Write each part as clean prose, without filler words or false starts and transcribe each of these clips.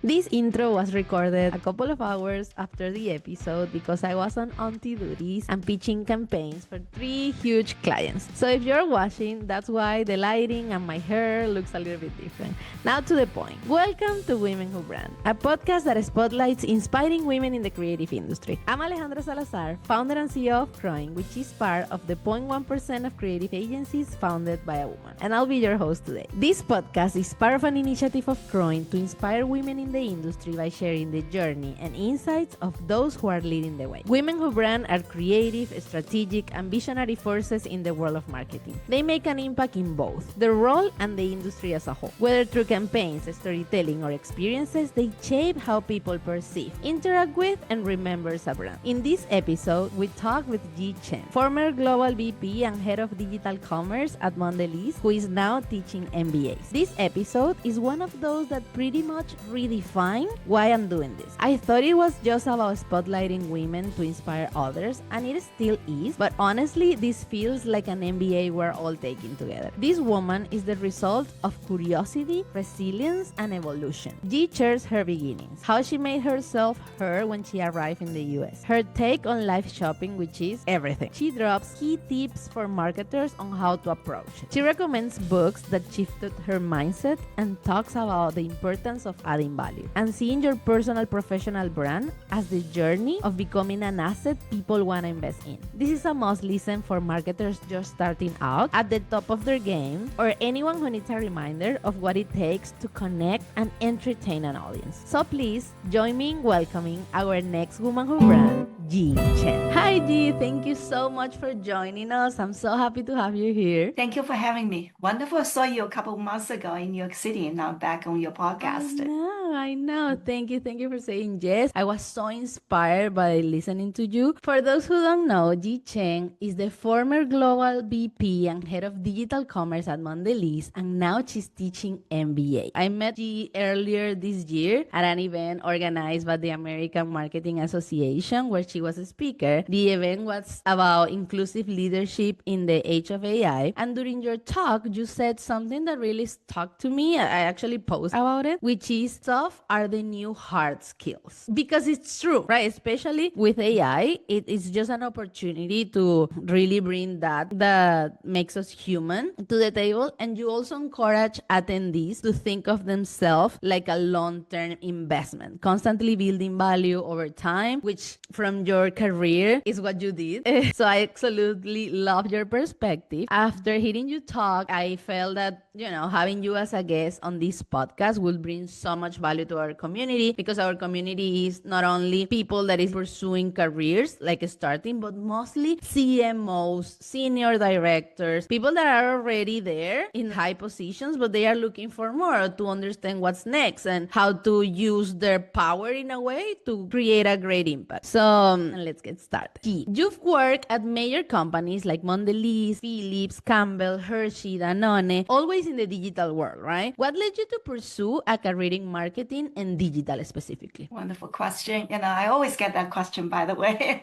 This intro was recorded a couple of hours after the episode because I was on auntie duties and pitching campaigns for 3 huge clients. So if you're watching, that's why the lighting and my hair looks a little bit different. Now to the point. Welcome to Women Who Brand, a podcast that spotlights inspiring women in the creative industry. I'm Alejandra Salazar, founder and CEO of CROING, which is part of the 0.1% of creative agencies founded by a woman. And I'll be your host today. This podcast is part of an initiative of CROING to inspire women in the industry by sharing the journey and insights of those who are leading the way. Women Who Brand are creative, strategic, and visionary forces in the world of marketing. They make an impact in both their role and the industry as a whole. Whether through campaigns, storytelling, or experiences, they shape how people perceive, interact with, and remember a brand. In this episode, we talk with Jie Cheng, former global VP and head of digital commerce at Mondelēz, who is now teaching MBAs. This episode is one of those that pretty much redefine why I'm doing this. I thought it was just about spotlighting women to inspire others, and it still is, but honestly, this feels like an MBA we're all taking together. This woman is the result of curiosity, resilience, and evolution. Jie shares her beginnings, how she made herself heard when she arrived in the US, her take on live shopping, which is everything. She drops key tips for marketers on how to approach it. She recommends books that shifted her mindset and talks about the importance of adding value and seeing your personal professional brand as the journey of becoming an asset people want to invest in. This is a must listen for marketers just starting out at the top of their game, or anyone who needs a reminder of what it takes to connect and entertain an audience. So please join me in welcoming our next woman who brand, Jie Cheng. Hi Jie, thank you so much for joining us. I'm so happy to have you here. Thank you for having me. Wonderful. I saw you a couple of months ago in New York City, and now back on your podcast. I know. Thank you for saying yes. I was so inspired by listening to you. For those who don't know, Jie Cheng is the former global VP and head of digital commerce at Mondelēz, and now she's teaching MBA. I met Jie earlier this year at an event organized by the American Marketing Association where she was a speaker. The event was about inclusive leadership in the age of AI, and during your talk, you said something that really stuck to me. I actually posted about it, which is soft are the new hard skills. Because it's true, right? Especially with AI, it is just an opportunity to really bring that makes us human to the table. And you also encourage attendees to think of themselves like a long-term investment, constantly building value over time, which from your career is what you did. So I absolutely love your perspective. After hearing you talk, I felt that, having you as a guest on this podcast will bring so much value to our community, because our community is not only people that is pursuing careers, like starting, but mostly CMOs, senior directors, people that are already there in high positions, but they are looking for more to understand what's next and how to use their power in a way to create a great impact. So let's get started. You've worked at major companies like Mondelēz, Philips, Campbell, Hershey, Danone, always in the digital world, right? What led you to pursue a career in marketing and digital specifically? Wonderful question. I always get that question, by the way.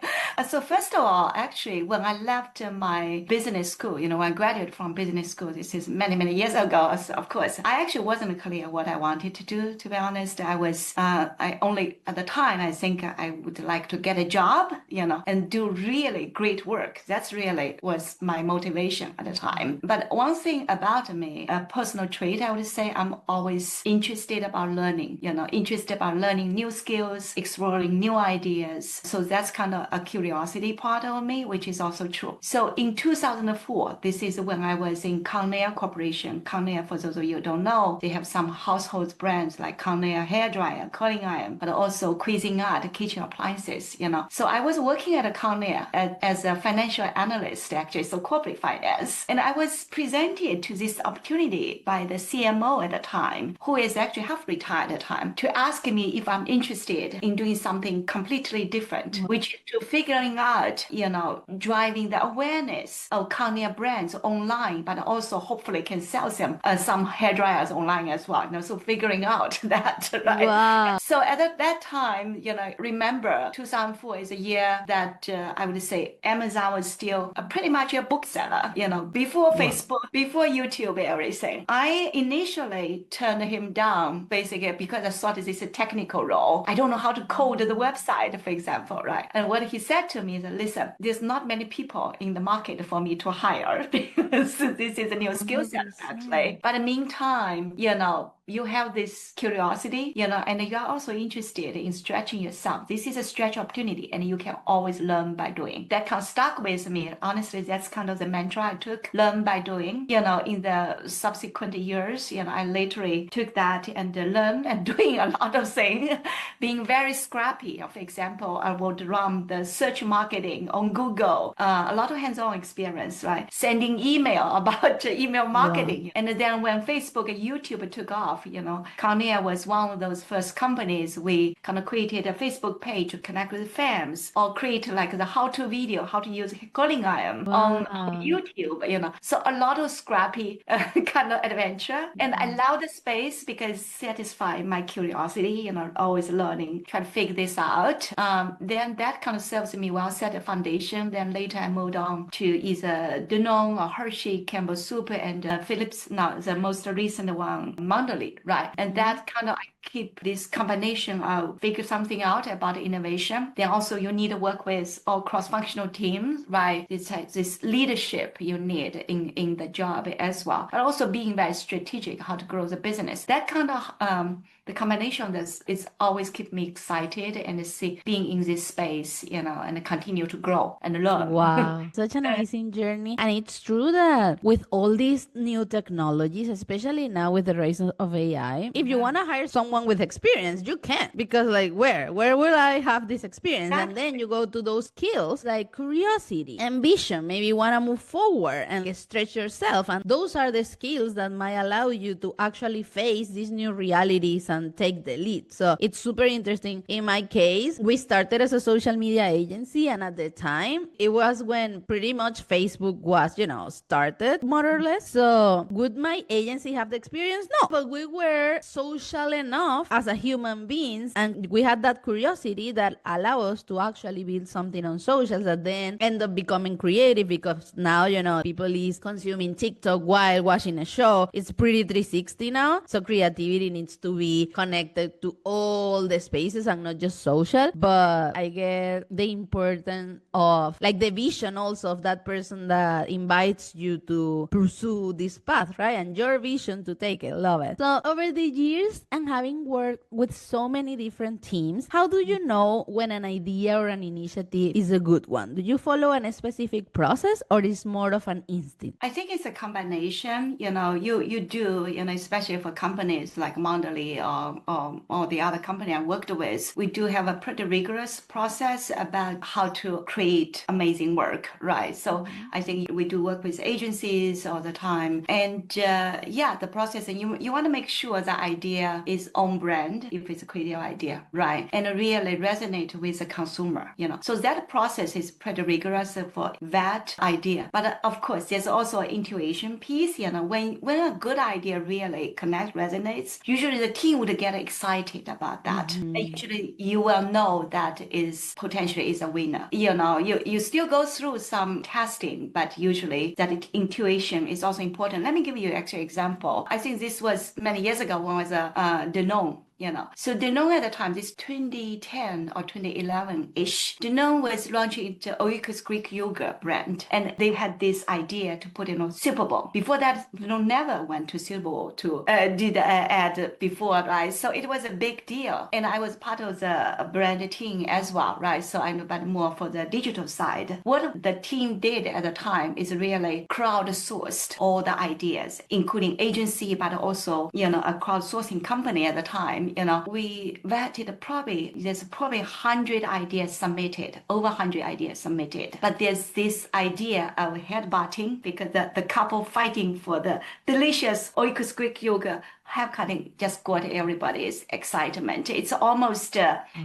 So first of all, actually, when I left my business school, when I graduated from business school, this is many, many years ago, so of course, I actually wasn't clear what I wanted to do, to be honest. I only, at the time, I think I would like to get a job, and do really great work. That's really was my motivation at the time. But one thing about me, a personal trait, I would say, I'm always interested about learning, interested about learning new skills, exploring new ideas. So that's kind of a curiosity part of me, which is also true. So in 2004, this is when I was in Conair Corporation. Conair, for those of you who don't know, they have some household brands like Conair hairdryer, curling iron, but also Cuisinart, kitchen appliances, So I was working at a Conair as a financial analyst, actually, so corporate finance. And I was presented to this opportunity by the CMO at the time, who is actually half retired at the time, to ask me if I'm interested in doing something completely different, which is to figuring out, driving the awareness of Conair brands online, but also hopefully can sell them some hairdryers online as well. So figuring out that, right? Wow. So at that time, remember 2004 is a year that I would say Amazon was still pretty much a bookseller, before Facebook, before YouTube era. everything. I initially turned him down basically because I thought this is a technical role. I don't know how to code the website, for example, right? And what he said to me is, listen, there's not many people in the market for me to hire because this is a new skill set, actually. But in the meantime, you have this curiosity, and you are also interested in stretching yourself. This is a stretch opportunity, and you can always learn by doing. That kind of stuck with me. Honestly, that's kind of the mantra I took, learn by doing. In the subsequent years, I literally took that and learned and doing a lot of things, being very scrappy. For example, I would run the search marketing on Google, a lot of hands-on experience, right? Sending email about email marketing. Wow. And then when Facebook and YouTube took off, Conair was one of those first companies. We kind of created a Facebook page to connect with fans, or create like the how-to video, how to use curling iron on YouTube, So a lot of scrappy kind of adventure. And I allow the space because satisfy my curiosity, always learning, trying to figure this out. Then that kind of serves me well, set a foundation. Then later I moved on to either Danone or Hershey, Campbell Soup, and Philips, now the most recent one, Mondelēz, right? And that kind of, I keep this combination of figure something out about innovation. Then also you need to work with all cross-functional teams, right? This leadership you need in the job as well. But also being very strategic, how to grow the business. That kind of the combination of this is always keep me excited and see being in this space, and continue to grow and learn. Wow, such an amazing journey. And it's true that with all these new technologies, especially now with the rise of AI, if you want to hire someone with experience, you can, because like where will I have this experience? And then you go to those skills like curiosity, ambition, maybe you want to move forward and stretch yourself. And those are the skills that might allow you to actually face these new realities and take the lead. So it's super interesting. In my case, we started as a social media agency, and at the time it was when pretty much Facebook was, started more or less. So would my agency have the experience? No, but we were social enough as a human beings, and we had that curiosity that allow us to actually build something on socials that then end up becoming creative, because now, people is consuming TikTok while watching a show. It's pretty 360 now. So creativity needs to be connected to all the spaces and not just social. But I get the importance of like the vision also of that person that invites you to pursue this path, right? And your vision to take it. Love it. So over the years and having worked with so many different teams, how do you know when an idea or an initiative is a good one? Do you follow a specific process, or is more of an instinct? I think it's a combination. You do, especially for companies like Mondelēz or the other company I worked with, we do have a pretty rigorous process about how to create amazing work, right? So I think we do work with agencies all the time. And the process, and you want to make sure the idea is on brand, if it's a creative idea, right? And really resonate with the consumer, So that process is pretty rigorous for that idea. But of course, there's also an intuition piece, when a good idea really connects, resonates, usually the team would get excited about that. And usually you will know that is potentially is a winner. You still go through some testing, but usually that intuition is also important. Let me give you an actual example. I think this was many years ago when I was Danone. So Danone at the time, this 2010 or 2011-ish, Danone was launching the Oikos Greek yogurt brand, and they had this idea to put it on Super Bowl. Before that, Danone never went to Super Bowl to did an ad before, right? So it was a big deal, and I was part of the brand team as well, right? So I know about more for the digital side. What the team did at the time is really crowdsourced all the ideas, including agency, but also a crowdsourcing company at the time. We vetted there's probably 100 ideas submitted, over 100 ideas submitted. But there's this idea of headbutting because the couple fighting for the delicious Oikos Greek yogurt have kind of just got everybody's excitement. It's almost,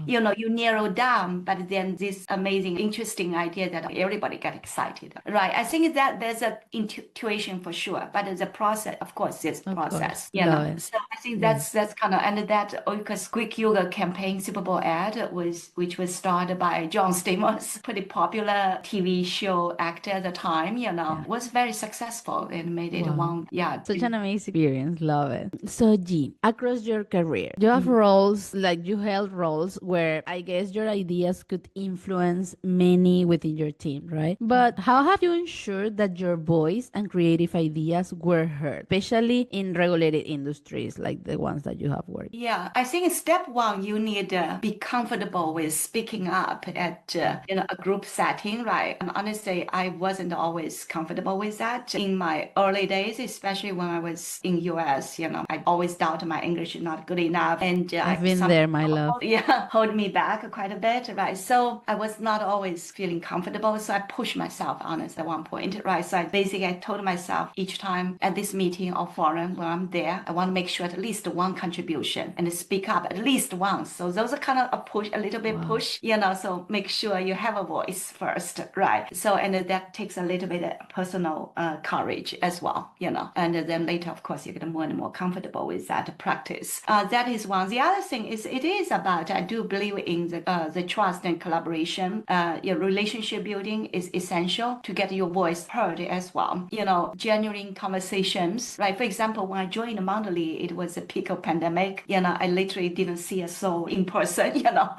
you know, you narrow down, but then this amazing, interesting idea that everybody got excited, right? I think that there's a intuition for sure, but the process, of course, it's process, you know. So I think that's kind of, and that because Greek yoga campaign Super Bowl ad which was started by John Stamos, pretty popular TV show actor at the time, you know, was very successful and made it one, such an amazing experience. Love it. So Jie, across your career, you have roles, like you held roles where I guess your ideas could influence many within your team, right? But how have you ensured that your voice and creative ideas were heard, especially in regulated industries like the ones that you have worked? Yeah, I think step one, you need to be comfortable with speaking up at you know, a group setting, right? And honestly, I wasn't always comfortable with that in my early days, especially when I was in US. You know, I always doubted my English is not good enough, and I've been there, my love. Yeah, hold me back quite a bit, right? So I was not always feeling comfortable, so I pushed myself, honestly, at one point, right? So I told myself each time at this meeting or forum where I'm there, I want to make sure at least one contribution and speak up at least once. So those are kind of a push, a little bit push, you know, so make sure you have a voice first, right? So, and that takes a little bit of personal courage as well, you know, and then later, of course, you get more and more comfortable with that practice. That is one. The other thing is, it is about, I do believe in the trust and collaboration. Your relationship building is essential to get your voice heard as well. You know, genuine conversations, right? For example, when I joined Mondelēz, it was a peak of pandemic. You know, I literally didn't see a soul in person, you know,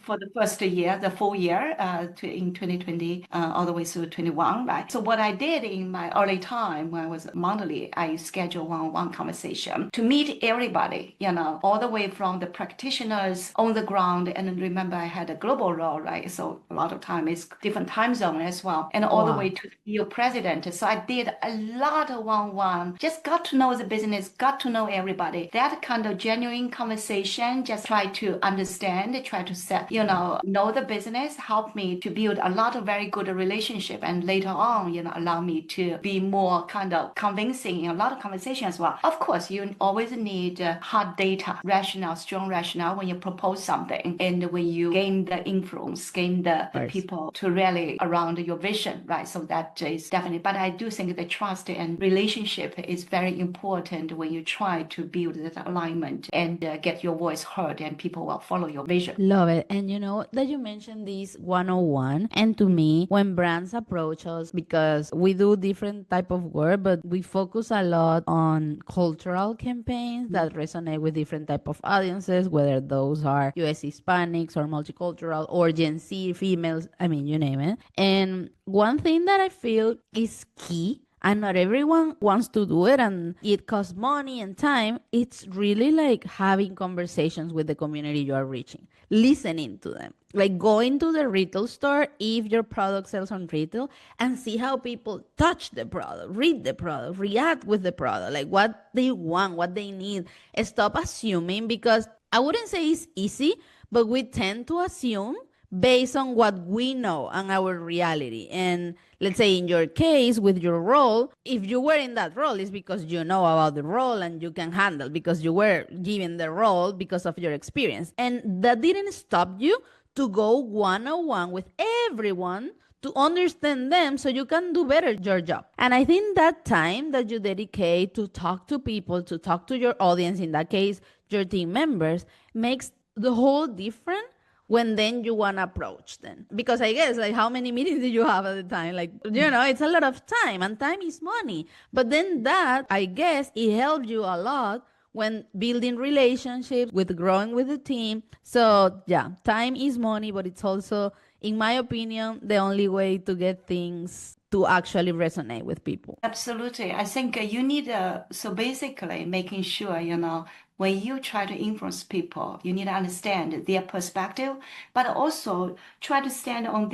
for the first year, the full year in 2020, all the way through 21, right? So what I did in my early time when I was at Mondelēz, I scheduled one-on-one conversation to meet everybody, you know, all the way from the practitioners on the ground. And remember, I had a global role, right? So a lot of time is different time zone as well. And all the way to the EU president. So I did a lot of one-on-one, just got to know the business, got to know everybody. That kind of genuine conversation, just try to understand, try to set, you know the business, help me to build a lot of very good relationship. And later on, you know, allow me to be more kind of convincing in a lot of conversation as well. Of course, you always need hard data, rationale, strong rationale when you propose something. And when you gain the influence, gain the people to rally around your vision, right? So that is definitely, but I do think the trust and relationship is very important when you try to build that alignment and get your voice heard, and people will follow your vision. Love it. And you know that you mentioned this 101, and to me, when brands approach us, because we do different type of work, but we focus a lot on cultural campaigns that resonate with different type of audiences, whether those are US Hispanics or multicultural or Gen Z females, I mean, you name it. And one thing that I feel is key, and not everyone wants to do it, and it costs money and time, it's really like having conversations with the community you are reaching, listening to them, like going to the retail store if your product sells on retail, and see how people touch the product, read the product, react with the product, like what they want, what they need. Stop assuming, because I wouldn't say it's easy, but we tend to assume based on what we know and our reality. And let's say in your case with your role, if you were in that role, it's because you know about the role and you can handle, because you were given the role because of your experience. And that didn't stop you to go one-on-one with everyone to understand them so you can do better your job. And I think that time that you dedicate to talk to people, to talk to your audience, in that case, your team members, makes the whole difference when then you want to approach them. Because I guess, like, how many meetings did you have at the time? Like, you know, it's a lot of time, and time is money. But then that, I guess, it helped you a lot when building relationships, with growing with the team. So yeah, time is money, but it's also, in my opinion, the only way to get things to actually resonate with people. Absolutely. I think you need, so basically making sure, you know, when you try to influence people, you need to understand their perspective, but also try to stand on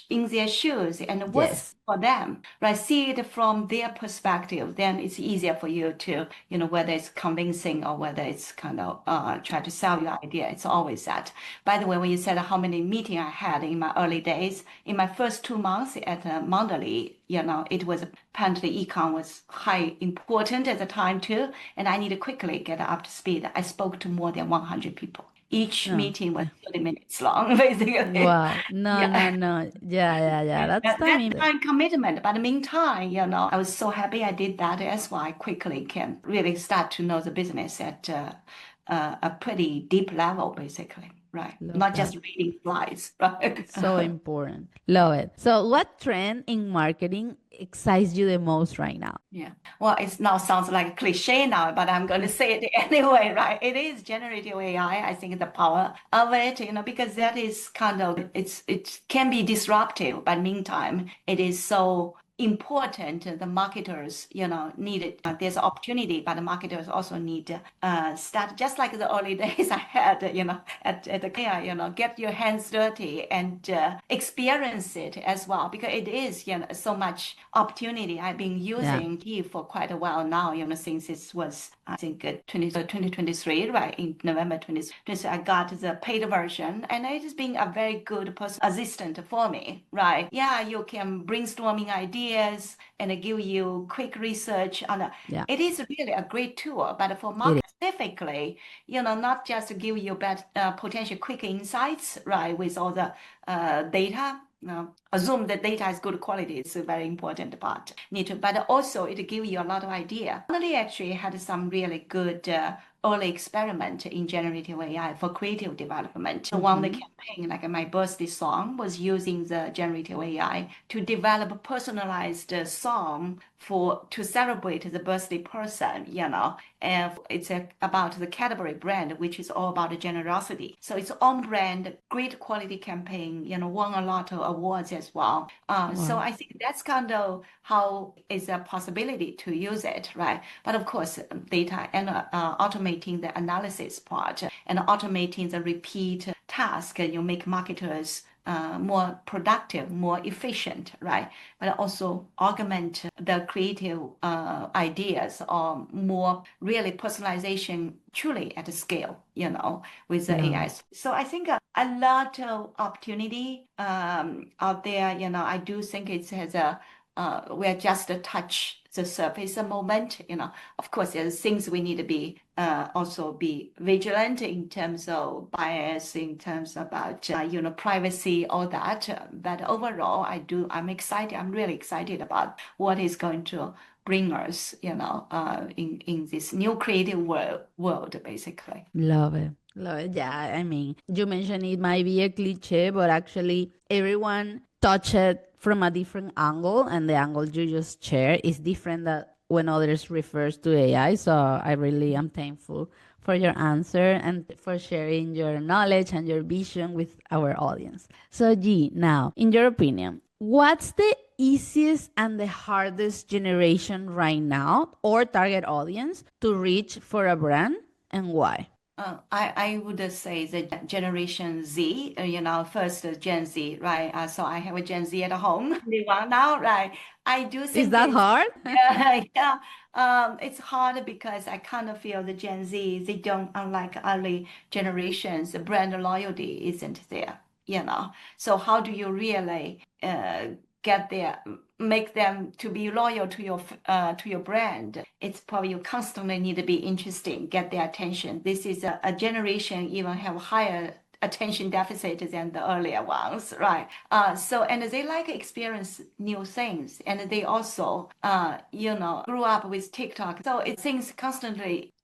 in their shoes, and what's for them, right? See it from their perspective, then it's easier for you to, whether it's convincing or whether it's kind of try to sell your idea. It's always that. By the way, when you said how many meetings I had in my early days, in my first 2 months at Mondelēz, it was apparently econ was high important at the time too, and I need to quickly get up to speed. I spoke to more than 100 people. Each No. meeting was 30 minutes long, basically. Wow. No, Yeah. no. Yeah. That's That time. time commitment. But in the meantime, I was so happy I did that. That's why I quickly can really start to know the business at a pretty deep level, basically. Right. Love Not that. just reading slides, right? So important. Love it. So, what trend in marketing excites you the most right now? Yeah. Well, it now sounds like a cliche now, but I'm going to say it anyway, right? It is generative AI. I think the power of it, because that is kind of it can be disruptive, but meantime, it is so important. The marketers, need it. There's opportunity, but the marketers also need to start just like the early days I had, at the care, get your hands dirty and experience it as well, because it is, so much opportunity. I've been Yeah. using it for quite a while now, since it was, I think, 2023, right? In November 2023, I got the paid version, and it has been a very good personal assistant for me, right? Yeah, you can brainstorming ideas and give you quick research on it. Yeah. It is really a great tool, but for It market specifically, not just to give you potential quick insights, right, with all the data. Assume the data is good quality. It's a very important part. But also it gives you a lot of idea. Finally, actually had some really good early experiment in generative AI for creative development. So one of the campaign, like my birthday song, was using the generative AI to develop a personalized song to celebrate the birthday person, and it's about the Cadbury brand, which is all about generosity. So it's on brand, great quality campaign, won a lot of awards as well. So I think that's kind of how is a possibility to use it, right? But of course, data and automating the analysis part and automating the repeat task, you make marketers more productive, more efficient, right? But also augment the creative ideas or more really personalization truly at a scale, with the AI. So I think a lot of opportunity out there. I do think it has we're just a touch the surface a moment. Of course, there's things we need to be also be vigilant in terms of bias, in terms about privacy, all that. But overall, I'm excited. I'm really excited about what is going to bring us, in this new creative world, basically. Love it. Love it. Yeah, I mean, you mentioned it might be a cliche, but actually everyone touch it from a different angle, and the angle you just share is different that when others refers to AI. So I really am thankful for your answer and for sharing your knowledge and your vision with our audience. So G, now, in your opinion, what's the easiest and the hardest generation right now or target audience to reach for a brand, and why? I would say the Generation Z, first Gen Z, right? So I have a Gen Z at home, the one now, right? I do Is think that hard? yeah, it's hard because I kind of feel the Gen Z, they don't, unlike early generations, the brand loyalty isn't there, So how do you really get there, make them to be loyal to your brand? It's probably you constantly need to be interesting, get their attention. This is a generation even have higher attention deficit than the earlier ones, right? And they like experience new things, and they also, grew up with TikTok. So it things constantly,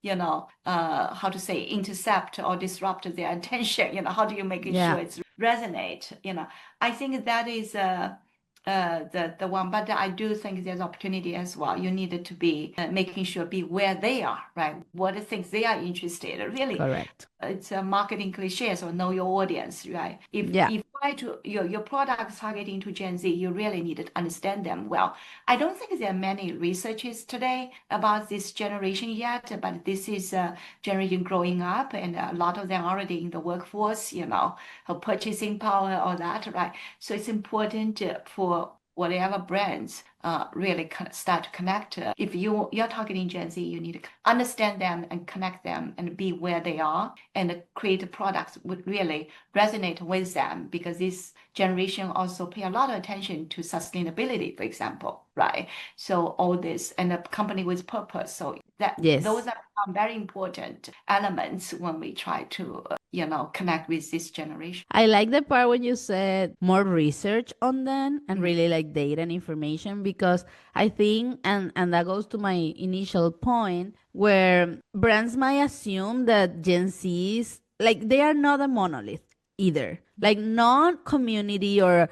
how to say, intercept or disrupt their attention. How do you make it Yeah. sure it's resonate? I think that is the one, but I do think there's opportunity as well. You needed to be making sure be where they are, right? What are things they are interested in. Really, Correct. it's a marketing cliche, so know your audience, right? If Yeah. try to your product targeting to Gen Z, you really need to understand them well. I don't think there are many researches today about this generation yet, but this is a generation growing up, and a lot of them already in the workforce, have purchasing power, all that, right? So it's important for whatever brands really start to connect. If you're targeting Gen Z, you need to understand them and connect them and be where they are and create products would really resonate with them, because this generation also pay a lot of attention to sustainability, for example, right? So all this and a company with purpose. So that those are very important elements when we try to connect with this generation. I like the part when you said more research on them and really like data and information, because I think, and that goes to my initial point, where brands might assume that Gen Zs, like, they are not a monolith either, like not community or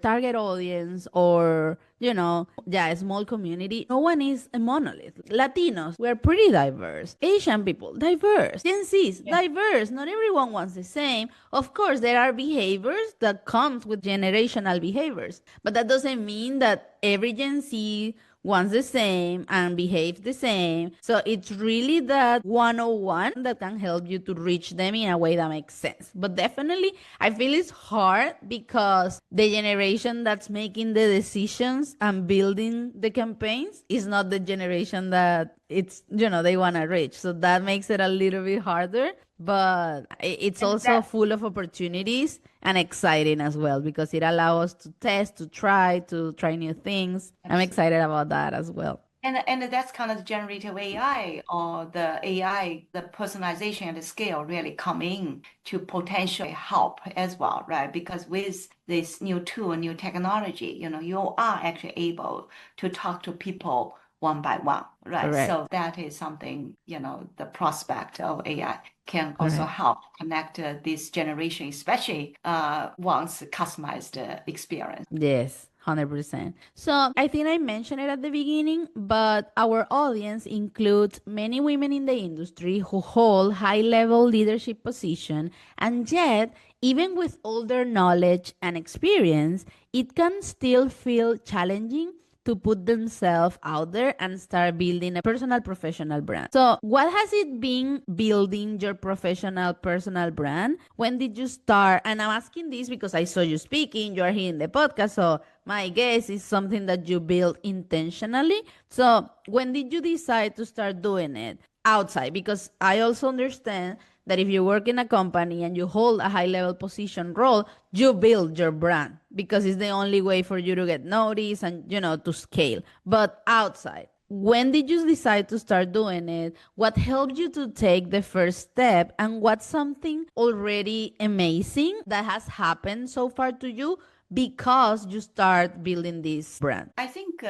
target audience or a small community. No one is a monolith. Latinos, we're pretty diverse. Asian people, diverse. Gen Z's, diverse. Not everyone wants the same. Of course, there are behaviors that comes with generational behaviors, but that doesn't mean that every Gen Z wants the same and behaves the same. So it's really that 101 that can help you to reach them in a way that makes sense. But definitely, I feel it's hard because the generation that's making the decisions and building the campaigns is not the generation that they want to reach. So that makes it a little bit harder, but it's also full of opportunities and exciting as well, because it allows us to test, to try new things. I'm excited about that as well. And that's kind of the generative AI or the AI, the personalization and the scale really come in to potentially help as well, right? Because with this new tool, new technology, you are actually able to talk to people one by one, right? Correct. So that is something, the prospect of AI can also help connect this generation, especially once customized experience. Yes. 100%. So I think I mentioned it at the beginning, but our audience includes many women in the industry who hold high level leadership position, and yet, even with all their knowledge and experience, it can still feel challenging to put themselves out there and start building a personal professional brand. So, what has it been building your professional personal brand? When did you start? And I'm asking this because I saw you speaking, you are here in the podcast. So, my guess is something that you built intentionally. So, when did you decide to start doing it outside? Because I also understand that if you work in a company and you hold a high level position role, you build your brand because it's the only way for you to get noticed and, to scale. But outside, when did you decide to start doing it? What helped you to take the first step? And what's something already amazing that has happened so far to you because you start building this brand? I think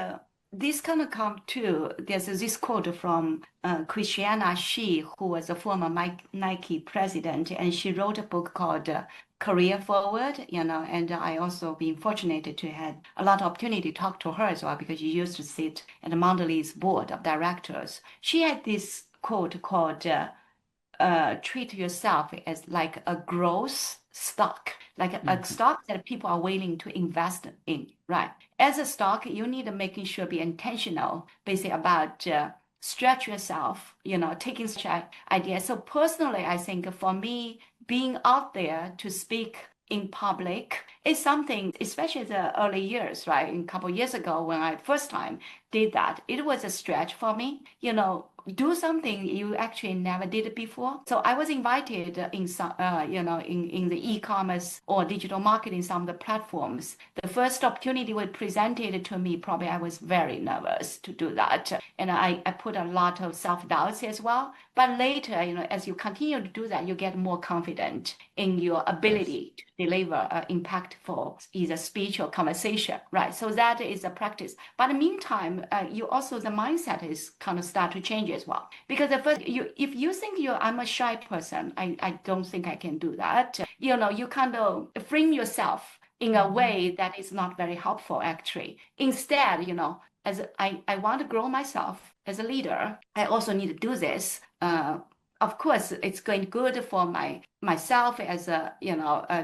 this kind of come to, there's this quote from Christiana Shi, who was a former Nike president, and she wrote a book called Career Forward, and I also been fortunate to have a lot of opportunity to talk to her as well, because she used to sit at the Mondelēz board of directors. She had this quote called, treat yourself as like a growth stock, like a stock that people are willing to invest in, right? As a stock, you need to making sure be intentional, basically about stretch yourself, taking such ideas. So personally, I think for me, being out there to speak in public is something, especially the early years, right? A couple of years ago when I first time did that, it was a stretch for me, do something you actually never did before. So I was invited in some, in the e-commerce or digital marketing, some of the platforms. The first opportunity was presented to me, probably I was very nervous to do that. And I put a lot of self-doubts as well. But later, as you continue to do that, you get more confident in your ability to deliver impactful either speech or conversation, right? So that is a practice. But in the meantime, you also, the mindset is kind of start to change as well. Because at first, if you think I'm a shy person, I don't think I can do that. You kind of frame yourself in a way that is not very helpful, actually. Instead, as I want to grow myself as a leader, I also need to do this. Of course, it's going good for myself as a,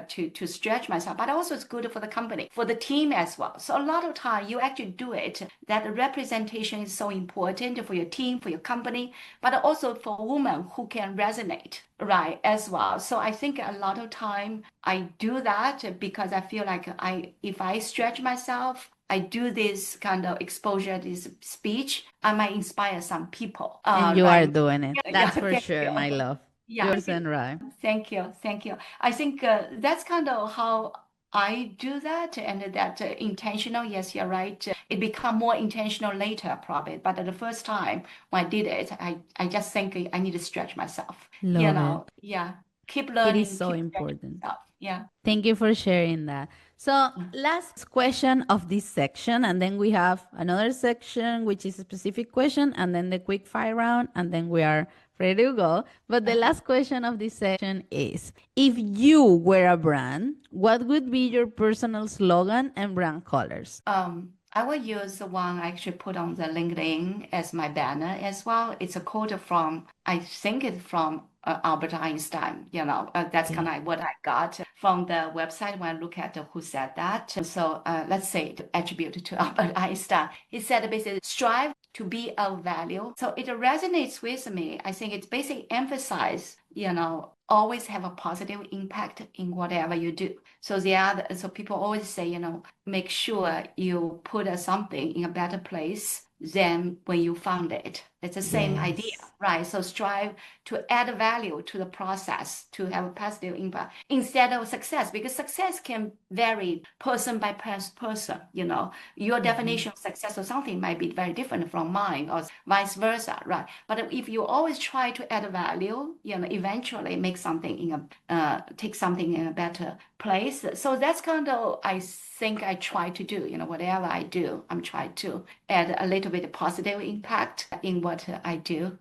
to stretch myself, but also it's good for the company, for the team as well. So a lot of time you actually do it, that representation is so important for your team, for your company, but also for women who can resonate, right, as well. So I think a lot of time I do that because I feel like if I stretch myself, I do this kind of exposure, this speech, I might inspire some people. And you are doing it. Yeah, That's for thank sure, you. my love. Yeah, You're saying right. thank you, thank you. I think that's kind of how I do that, and that intentional. Yes, you're right. It become more intentional later, probably. But at the first time when I did it, I just think I need to stretch myself. Love it. Yeah, keep It is learning, so keep stretching important. myself. Yeah. Thank you for sharing that. So, last question of this section, and then we have another section which is a specific question, and then the quick fire round, and then we are ready to go. But the last question of this section is, if you were a brand, what would be your personal slogan and brand colors? I will use the one I actually put on the LinkedIn as my banner as well. It's a quote from, I think it's from Albert Einstein. That's kind of what I got from the website when I look at who said that. So let's say to attribute to Albert Einstein. He said basically, strive to be of value. So it resonates with me. I think it's basically emphasize, always have a positive impact in whatever you do. So so people always say, make sure you put something in a better place than when you found it. It's the same idea, right? So strive to add value to the process to have a positive impact instead of success, because success can vary person by person. Your definition of success or something might be very different from mine or vice versa, right? But if you always try to add value, eventually make something take something in a better place. So that's kind of, I think I try to do, whatever I do, I'm trying to add a little bit of positive impact in what I do.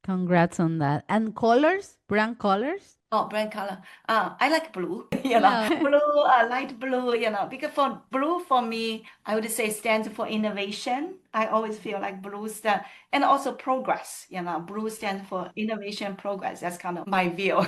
Congrats on that. And colors, brand colors? Oh, brand color. I like blue, Yeah. blue, light blue, because for blue for me, I would say stands for innovation. I always feel like blue stands, and also progress, blue stands for innovation, progress. That's kind of my view,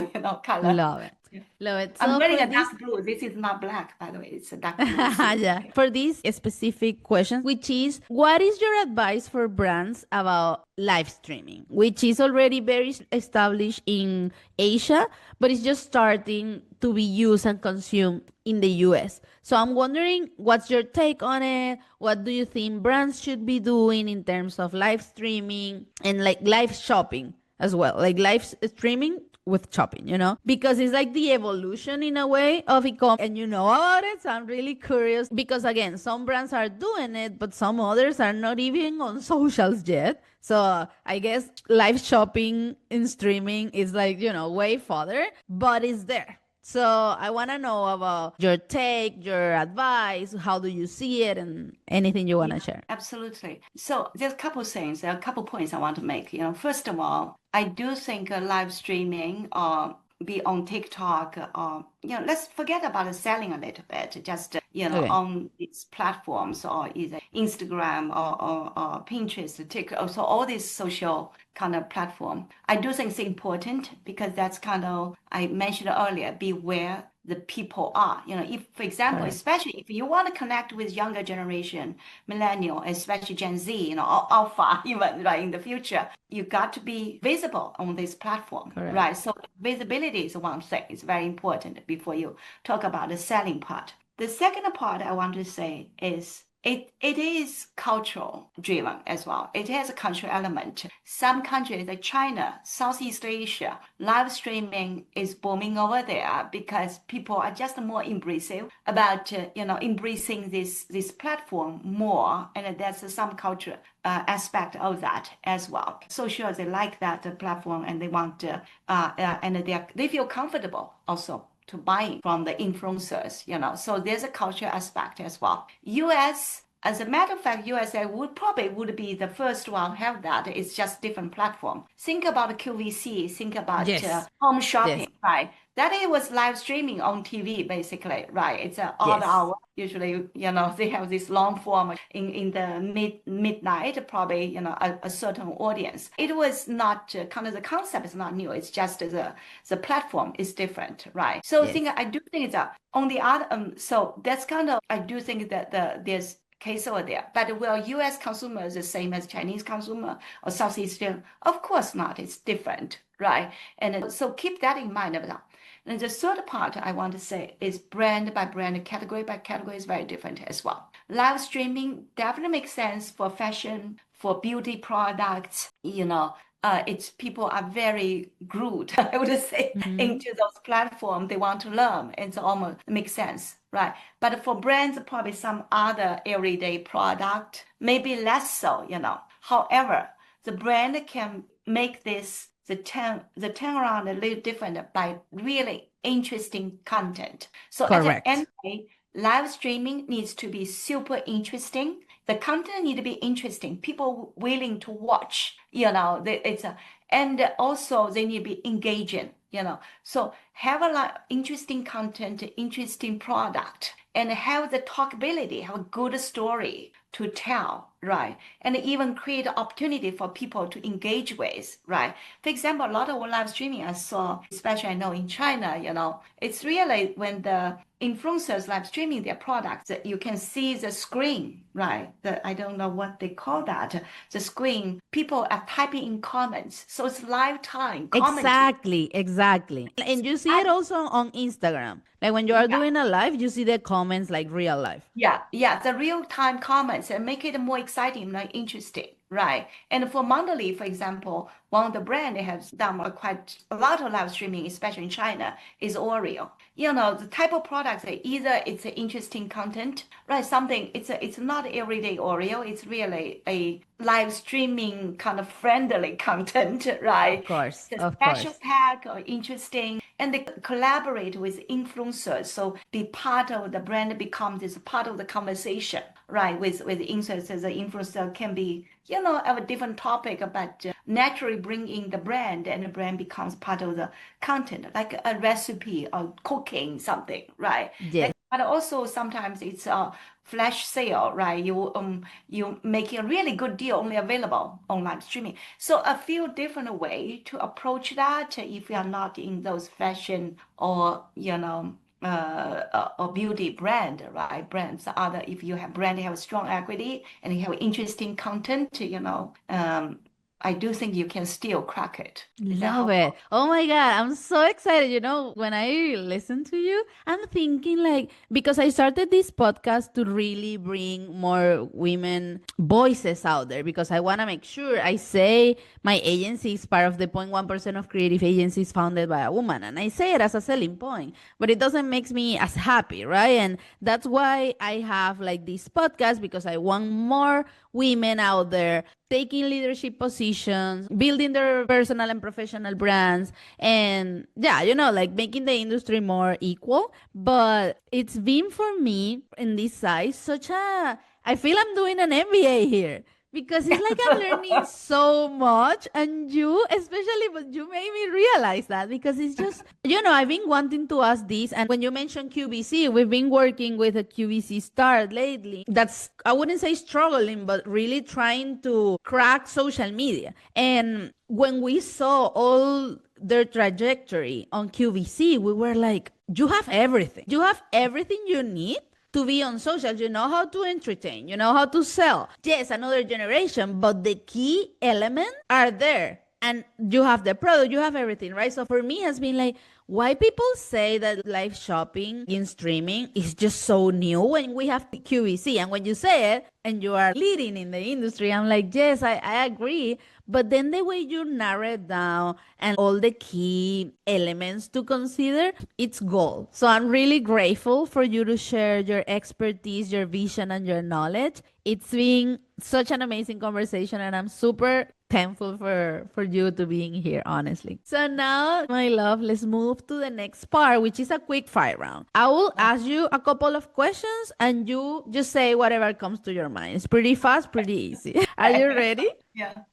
color. Love it. Yeah. Love it. I'm So wearing for a this dark blue. This is not black, by the way. It's a dark blue suit. yeah. For this specific question, which is, what is your advice for brands about live streaming, which is already very established in Asia, but it's just starting to be used and consumed in the US? So I'm wondering, what's your take on it? What do you think brands should be doing in terms of live streaming and like live shopping as well, like live streaming with shopping, because it's like the evolution in a way of e-commerce, and you know about it. So I'm really curious because, again, some brands are doing it, but some others are not even on socials yet. So I guess live shopping in streaming is like, way further, but it's there. So I want to know about your take, your advice. How do you see it, and anything you want to share? Absolutely. So there's a couple things, there are a couple points I want to make. First of all, I do think live streaming or be on TikTok or, let's forget about selling a little bit, just, Okay. on these platforms or either Instagram or Pinterest, TikTok, so all these social kind of platform. I do think it's important because that's kind of, I mentioned earlier, be where the people are. If, for example, Correct. especially if you want to connect with younger generation, millennial, especially Gen Z, or Alpha, even right in the future, you got to be visible on this platform, Correct. right? So visibility is one thing. It's very important before you talk about the selling part. The second part I want to say is it is cultural driven as well. It has a cultural element. Some countries like China, Southeast Asia, live streaming is booming over there because people are just more embracive about embracing this platform more, and there's some culture aspect of that as well. So sure, they like that platform and they want to, and they feel comfortable also to buying from the influencers, So there's a culture aspect as well. US, as a matter of fact, USA would be the first one to have that. It's just different platform. Think about QVC, think about Yes. home shopping, Yes. right? That it was live streaming on TV, basically, right? It's an odd Yes. hour. Usually, they have this long form in the midnight, probably, a certain audience. It was not kind of, the concept is not new. It's just the platform is different, right? So Yes. I do think it's on the other, so that's kind of, I do think that there's case over there. But will US consumers the same as Chinese consumer or Southeast Asian? Of course not. It's different, right? And so keep that in mind. And the third part I want to say is brand by brand, category by category is very different as well. live streaming definitely makes sense for fashion, for beauty products, it's people are very glued, I would say, into those platforms. They want to learn. It's almost makes sense, right? But for brands, probably some other everyday product, maybe less so, However, the brand can make this the turnaround a little different by really interesting content. So at the Correct. end, live streaming needs to be super interesting. The content need to be interesting. People willing to watch, and also they need to be engaging, So have a lot interesting content, interesting product, and have the talkability, have a good story to tell, right? And even create opportunity for people to engage with, right? For example, a lot of live streaming I saw, especially I know in China, it's really when the influencers live streaming their products, you can see the screen, right? I don't know what they call that. The screen, people are typing in comments. So it's live time commenting. Exactly. And you see it also on Instagram. Like when you are Yeah. doing a live, you see the comments like real life. Yeah, the real-time comments and make it more exciting, like interesting, right? And for Mondelēz, for example, one of the brand that has done quite a lot of live streaming, especially in China, is Oreo. The type of products that either it's an interesting content, right? Something it's not everyday Oreo, it's really a live streaming kind of friendly content, right? Of course. The Of special course. pack or interesting, and they collaborate with influencers. So be part of the brand becomes this part of the conversation, right? With influencers, the influencer can be, have a different topic, but naturally bring in the brand, and the brand becomes part of the content, like a recipe or cooking something, right? Yes. But also sometimes it's a flash sale, right? You make a really good deal only available on live streaming. So a few different way to approach that if you are not in those fashion or or beauty brand, right? Brands other if you have brand, you have strong equity and you have interesting content, I do think you can still crack it. Is that Love how? it. Oh my God. I'm so excited. When I listen to you, I'm thinking like, because I started this podcast to really bring more women voices out there, because I want to make sure I say my agency is part of the 0.1% of creative agencies founded by a woman. And I say it as a selling point, but it doesn't make me as happy, right? And that's why I have like this podcast, because I want more women out there taking leadership positions, building their personal and professional brands, and yeah, like making the industry more equal. But it's been for me in this side I feel I'm doing an MBA here, because it's like I'm learning so much, and but you made me realize that, because it's just, I've been wanting to ask this. And when you mentioned QVC, we've been working with a QVC start lately that's, I wouldn't say struggling, but really trying to crack social media. And when we saw all their trajectory on QVC, we were like, you have everything. You have everything you need to be on social. You know how to entertain, you know how to sell. Yes, another generation, but the key elements are there. And you have the product, you have everything, right? So for me, has been like, why people say that live shopping in streaming is just so new when we have QVC. And when you say it and you are leading in the industry, I'm like, yes, I agree. But then the way you narrow it down and all the key elements to consider, it's gold. So I'm really grateful for you to share your expertise, your vision, and your knowledge. It's been such an amazing conversation, and I'm super thankful for you to being here, honestly. So now, my love, let's move to the next part, which is a quick fire round. I will ask you a couple of questions, and you just say whatever comes to your mind. It's pretty fast, pretty easy. Are you ready?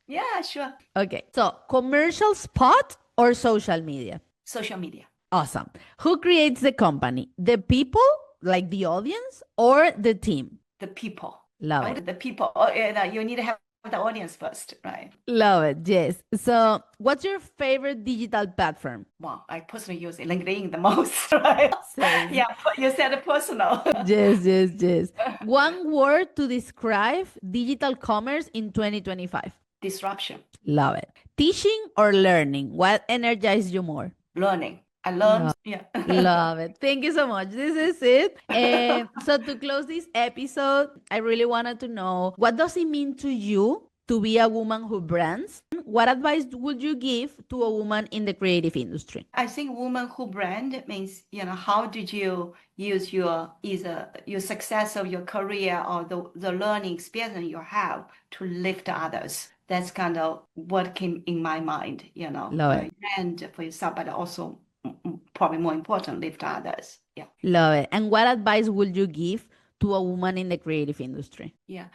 Yeah, sure. Okay. So, commercial spot or social media? Social media. Awesome. Who creates the company? The people, like the audience, or the team? The people. Love it. The people. You need to have the audience first, right? Love it. Yes. So, what's your favorite digital platform? Well, I personally use LinkedIn the most, right? Same. Yeah, you said personal. Yes. One word to describe digital commerce in 2025. Disruption. Love it. Teaching or learning? What energizes you more? Learning. I learned. Yeah. Love it. Thank you so much. This is it. So to close this episode, I really wanted to know, what does it mean to you to be a woman who brands? What advice would you give to a woman in the creative industry? I think woman who brand means, how did you use either your success of your career or the learning experience you have to lift others. That's kind of what came in my mind, Love it. brand for yourself, but also probably more important, lift others. Yeah. Love it. And what advice would you give to a woman in the creative industry? Yeah.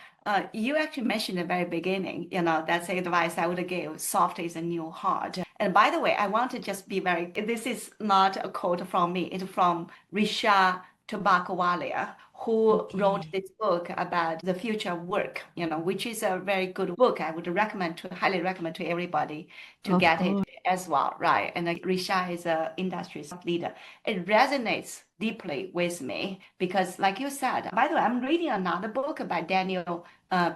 You actually mentioned at the very beginning, that's the advice I would give. Soft is a new hard. And by the way, I want to just be this is not a quote from me. It's from Risha Tabakwalia, who wrote this book about the future of work, which is a very good book. I would highly recommend to everybody to get it as well, right? And Risha is an industry leader. It resonates deeply with me because, like you said, by the way, I'm reading another book by Daniel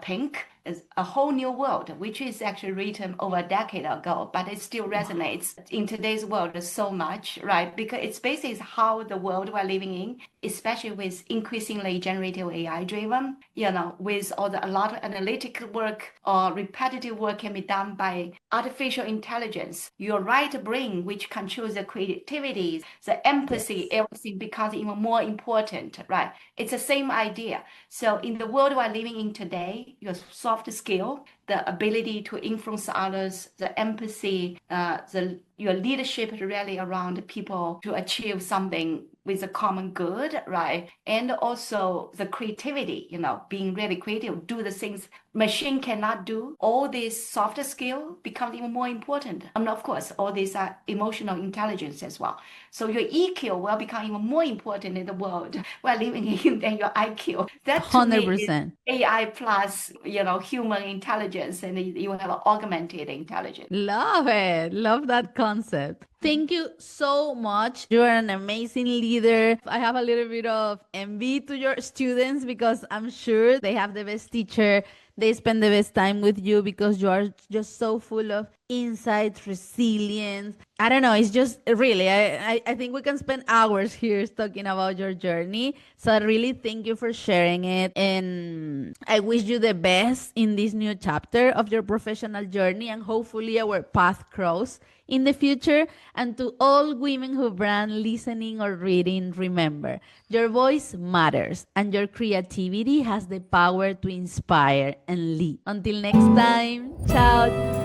Pink, is A Whole New World, which is actually written over a decade ago, but it still resonates in today's world so much, right? Because it's basically how the world we're living in, especially with increasingly generative AI driven, with a lot of analytical work or repetitive work can be done by artificial intelligence. Your right brain, which controls the creativity, the empathy, everything becomes even more important, right? It's the same idea. So in the world we're living in today, your soft skill, the ability to influence others, the empathy, your leadership is really around people to achieve something with a common good, right? And also the creativity, being really creative, do the things machine cannot do. All these softer skill becomes even more important. And of course, all these are emotional intelligence as well. So your EQ will become even more important in the world we're living in than your IQ. That to 100%. me is AI plus, human intelligence, and you have an augmented intelligence. Love it. Love that concept. Thank you so much. You're an amazing leader. I have a little bit of envy to your students because I'm sure they have the best teacher. They spend the best time with you because you are just so full of insight, resilience. I don't know. It's just really, I think we can spend hours here talking about your journey. So I really thank you for sharing it. And I wish you the best in this new chapter of your professional journey. And hopefully our path cross in the future. And to all women who brand listening or reading, remember, your voice matters and your creativity has the power to inspire and lead. Until next time, ciao.